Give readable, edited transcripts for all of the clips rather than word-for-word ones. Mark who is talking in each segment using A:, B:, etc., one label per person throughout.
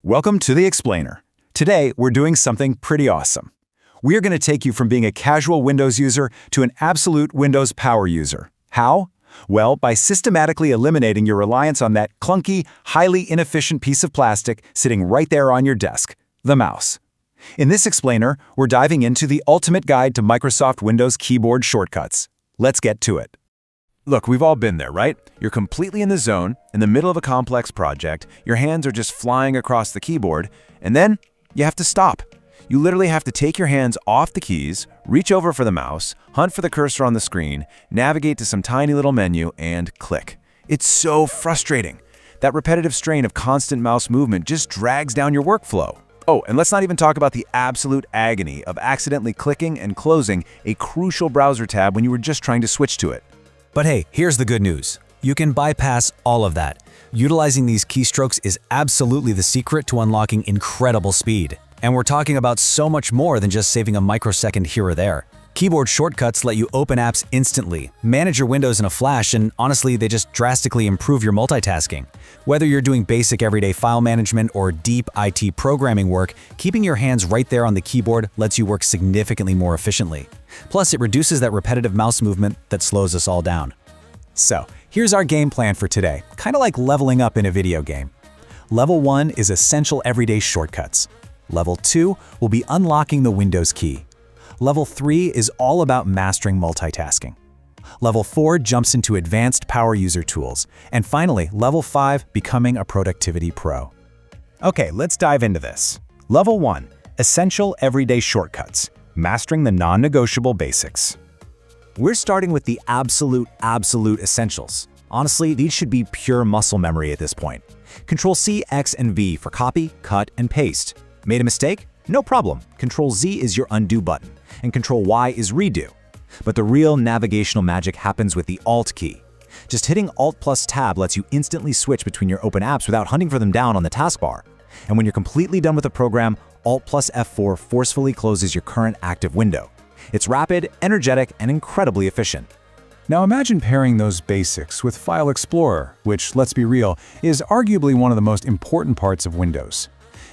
A: Welcome to the Explainer. Today, we're doing something pretty awesome. We're going to take you from being a casual Windows user to an absolute Windows power user. How? Well, by systematically eliminating your reliance on that clunky, highly inefficient piece of plastic sitting right there on your desk, the mouse. In this Explainer, we're diving into the ultimate guide to Microsoft Windows keyboard shortcuts. Let's get to it.
B: Look, we've all been there, right? You're completely in the zone, in the middle of a complex project, your hands are just flying across the keyboard, and then you have to stop. You literally have to take your hands off the keys, reach over for the mouse, hunt for the cursor on the screen, navigate to some tiny little menu, and click. It's so frustrating. That repetitive strain of constant mouse movement just drags down your workflow. Oh, and let's not even talk about the absolute agony of accidentally clicking and closing a crucial browser tab when you were just trying to switch to it.
C: But hey, here's the good news. You can bypass all of that. Utilizing these keystrokes is absolutely the secret to unlocking incredible speed. And we're talking about so much more than just saving a microsecond here or there. Keyboard shortcuts let you open apps instantly, manage your windows in a flash, and honestly, they just drastically improve your multitasking. Whether you're doing basic everyday file management or deep IT programming work, keeping your hands right there on the keyboard lets you work significantly more efficiently. Plus, it reduces that repetitive mouse movement that slows us all down. So, here's our game plan for today, kind of like leveling up in a video game. Level 1 is essential everyday shortcuts. Level 2 will be unlocking the Windows key. Level 3 is all about mastering multitasking. Level 4 jumps into advanced power user tools. And finally, Level 5, becoming a productivity pro. Okay, let's dive into this. Level 1, essential everyday shortcuts, mastering the non-negotiable basics. We're starting with the absolute essentials. Honestly, these should be pure muscle memory at this point. Control-C, X, and V for copy, cut, and paste. Made a mistake? No problem. Control-Z is your undo button, and Control-Y is redo. But the real navigational magic happens with the Alt key. Just hitting Alt plus Tab lets you instantly switch between your open apps without hunting for them down on the taskbar. And when you're completely done with a program, Alt plus F4 forcefully closes your current active window. It's rapid, energetic, and incredibly efficient.
D: Now imagine pairing those basics with File Explorer, which, let's be real, is arguably one of the most important parts of Windows.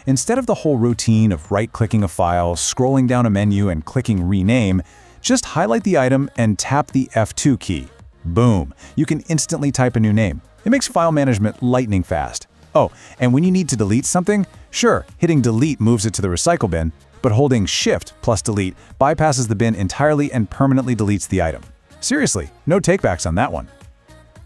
D: Instead of the whole routine of right-clicking a file, scrolling down a menu, and clicking Rename, just highlight the item and tap the F2 key. Boom! You can instantly type a new name. It makes file management lightning fast. Oh, and when you need to delete something, sure, hitting Delete moves it to the recycle bin, but holding Shift plus Delete bypasses the bin entirely and permanently deletes the item. Seriously, no takebacks on that one.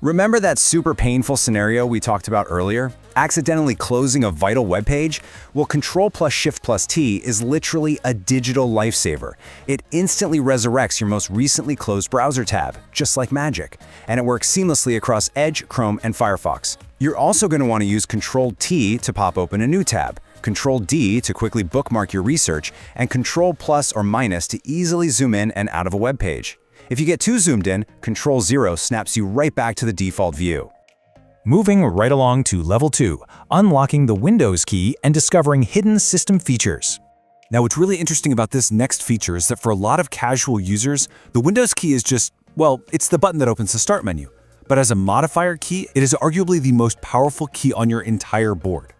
C: Remember that super painful scenario we talked about earlier? Accidentally closing a vital web page? Well, Control plus Shift plus T is literally a digital lifesaver. It instantly resurrects your most recently closed browser tab, just like magic. And it works seamlessly across Edge, Chrome, and Firefox. You're also going to want to use Control T to pop open a new tab, Control D to quickly bookmark your research, and Control plus or minus to easily zoom in and out of a web page. If you get too zoomed in, Control 0 snaps you right back to the default view. Moving right along to Level 2, unlocking the Windows key and discovering hidden system features. Now, what's really interesting about this next feature is that for a lot of casual users, the Windows key is just, well, it's the button that opens the Start menu. But as a modifier key, it is arguably the most powerful key on your entire board.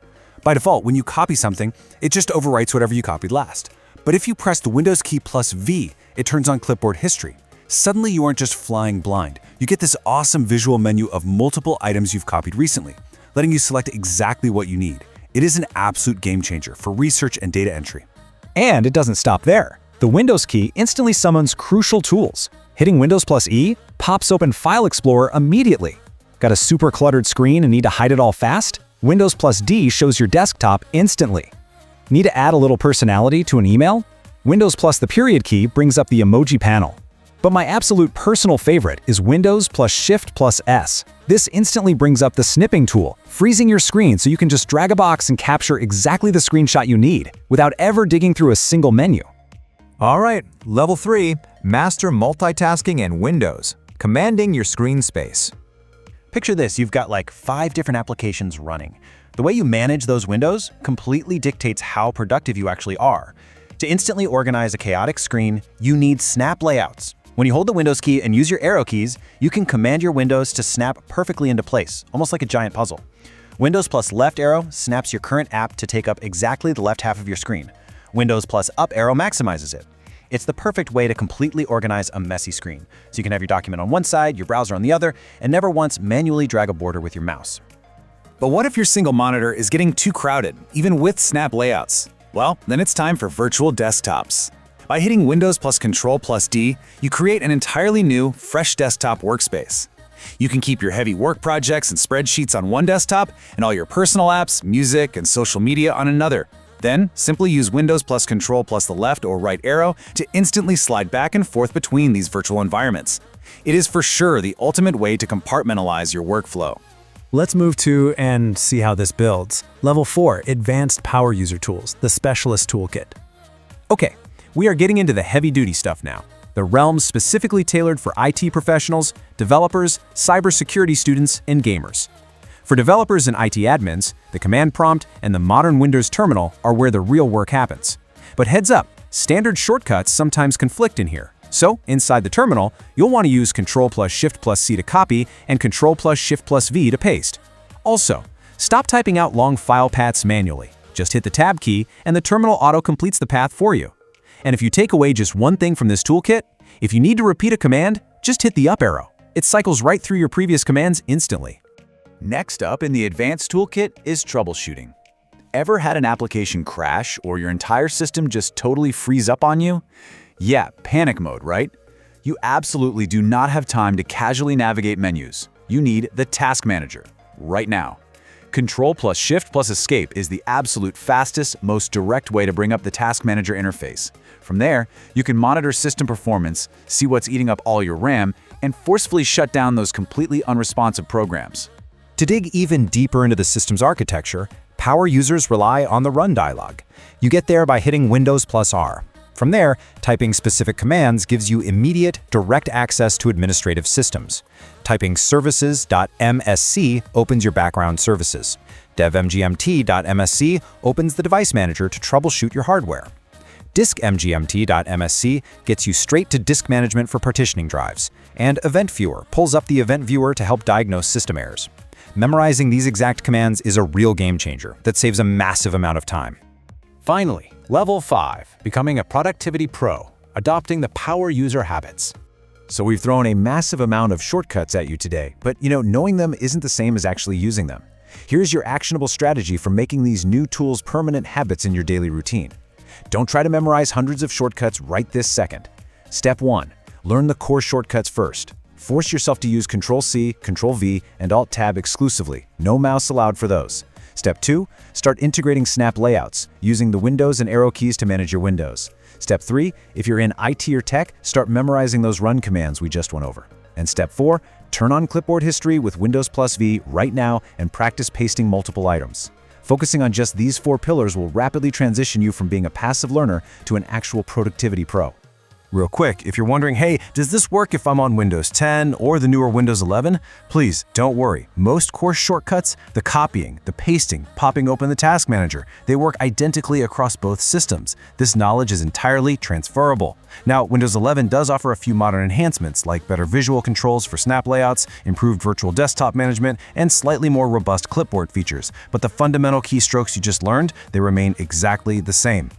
C: By default, when you copy something, it just overwrites whatever you copied last. But if you press the Windows key plus V, it turns on clipboard history. Suddenly, you aren't just flying blind. You get this awesome visual menu of multiple items you've copied recently, letting you select exactly what you need. It is an absolute game changer for research and data entry. And it doesn't stop there. The Windows key instantly summons crucial tools. Hitting Windows plus E pops open File Explorer immediately. Got a super cluttered screen and need to hide it all fast? Windows plus D shows your desktop instantly. Need to add a little personality to an email? Windows plus the period key brings up the emoji panel. But my absolute personal favorite is Windows plus Shift plus S. This instantly brings up the snipping tool, freezing your screen so you can just drag a box and capture exactly the screenshot you need, without ever digging through a single menu.
A: All right, Level 3, master multitasking and Windows, commanding your screen space.
B: Picture this, you've got like 5 different applications running. The way you manage those windows completely dictates how productive you actually are. To instantly organize a chaotic screen, you need snap layouts. When you hold the Windows key and use your arrow keys, you can command your windows to snap perfectly into place, almost like a giant puzzle.
C: Windows plus left arrow snaps your current app to take up exactly the left half of your screen. Windows plus up arrow maximizes it. It's the perfect way to completely organize a messy screen, so you can have your document on one side, your browser on the other, and never once manually drag a border with your mouse.
A: But what if your single monitor is getting too crowded, even with snap layouts? Well, then it's time for virtual desktops. By hitting Windows plus Control plus D, you create an entirely new, fresh desktop workspace. You can keep your heavy work projects and spreadsheets on one desktop and all your personal apps, music, and social media on another. Then, simply use Windows plus Control plus the left or right arrow to instantly slide back and forth between these virtual environments. It is for sure the ultimate way to compartmentalize your workflow.
E: Let's move to and see how this builds. Level 4, Advanced Power User Tools, the Specialist Toolkit. Okay, we are getting into the heavy-duty stuff now. The realm specifically tailored for IT professionals, developers, cybersecurity students, and gamers. For developers and IT admins, the command prompt and the modern Windows terminal are where the real work happens. But heads up, standard shortcuts sometimes conflict in here. So, inside the terminal, you'll want to use Ctrl plus Shift plus C to copy and Ctrl plus Shift plus V to paste. Also, stop typing out long file paths manually. Just hit the Tab key and the terminal auto-completes the path for you. And if you take away just one thing from this toolkit, if you need to repeat a command, just hit the up arrow. It cycles right through your previous commands instantly.
A: Next up in the Advanced Toolkit is troubleshooting. Ever had an application crash or your entire system just totally freeze up on you? Yeah, panic mode, right? You absolutely do not have time to casually navigate menus. You need the Task Manager, right now. Control plus Shift plus Escape is the absolute fastest, most direct way to bring up the Task Manager interface. From there, you can monitor system performance, see what's eating up all your RAM, and forcefully shut down those completely unresponsive programs.
C: To dig even deeper into the system's architecture, power users rely on the Run dialog. You get there by hitting Windows plus R. From there, typing specific commands gives you immediate, direct access to administrative systems. Typing services.msc opens your background services. devmgmt.msc opens the device manager to troubleshoot your hardware. diskmgmt.msc gets you straight to disk management for partitioning drives. And Event Viewer pulls up the event viewer to help diagnose system errors. Memorizing these exact commands is a real game changer that saves a massive amount of time.
E: Finally, Level 5, Becoming a Productivity Pro, Adopting the Power User Habits.
B: So we've thrown a massive amount of shortcuts at you today, but knowing them isn't the same as actually using them. Here's your actionable strategy for making these new tools permanent habits in your daily routine. Don't try to memorize hundreds of shortcuts right this second. Step 1. Learn the core shortcuts first. Force yourself to use Ctrl-C, Ctrl-V, and Alt-Tab exclusively. No mouse allowed for those. Step 2. Start integrating snap layouts, using the Windows and arrow keys to manage your windows. Step 3. If you're in IT or tech, start memorizing those run commands we just went over. And Step 4. Turn on clipboard history with Windows plus V right now and practice pasting multiple items. Focusing on just these 4 pillars will rapidly transition you from being a passive learner to an actual productivity pro. Real quick, if you're wondering, hey, does this work if I'm on Windows 10 or the newer Windows 11? Please, don't worry. Most core shortcuts, the copying, the pasting, popping open the Task Manager, they work identically across both systems. This knowledge is entirely transferable. Now, Windows 11 does offer a few modern enhancements like better visual controls for snap layouts, improved virtual desktop management, and slightly more robust clipboard features. But the fundamental keystrokes you just learned, they remain exactly the same.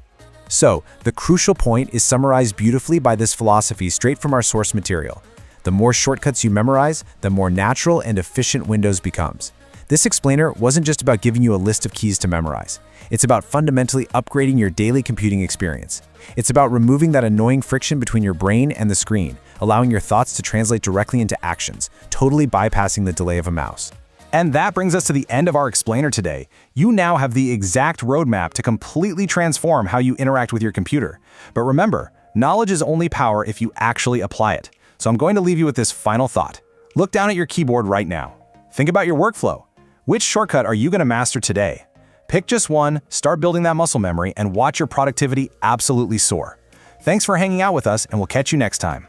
B: So, the crucial point is summarized beautifully by this philosophy straight from our source material. The more shortcuts you memorize, the more natural and efficient Windows becomes. This explainer wasn't just about giving you a list of keys to memorize. It's about fundamentally upgrading your daily computing experience. It's about removing that annoying friction between your brain and the screen, allowing your thoughts to translate directly into actions, totally bypassing the delay of a mouse.
C: And that brings us to the end of our explainer today. You now have the exact roadmap to completely transform how you interact with your computer. But remember, knowledge is only power if you actually apply it. So I'm going to leave you with this final thought. Look down at your keyboard right now. Think about your workflow. Which shortcut are you going to master today? Pick just one, start building that muscle memory, and watch your productivity absolutely soar. Thanks for hanging out with us, and we'll catch you next time.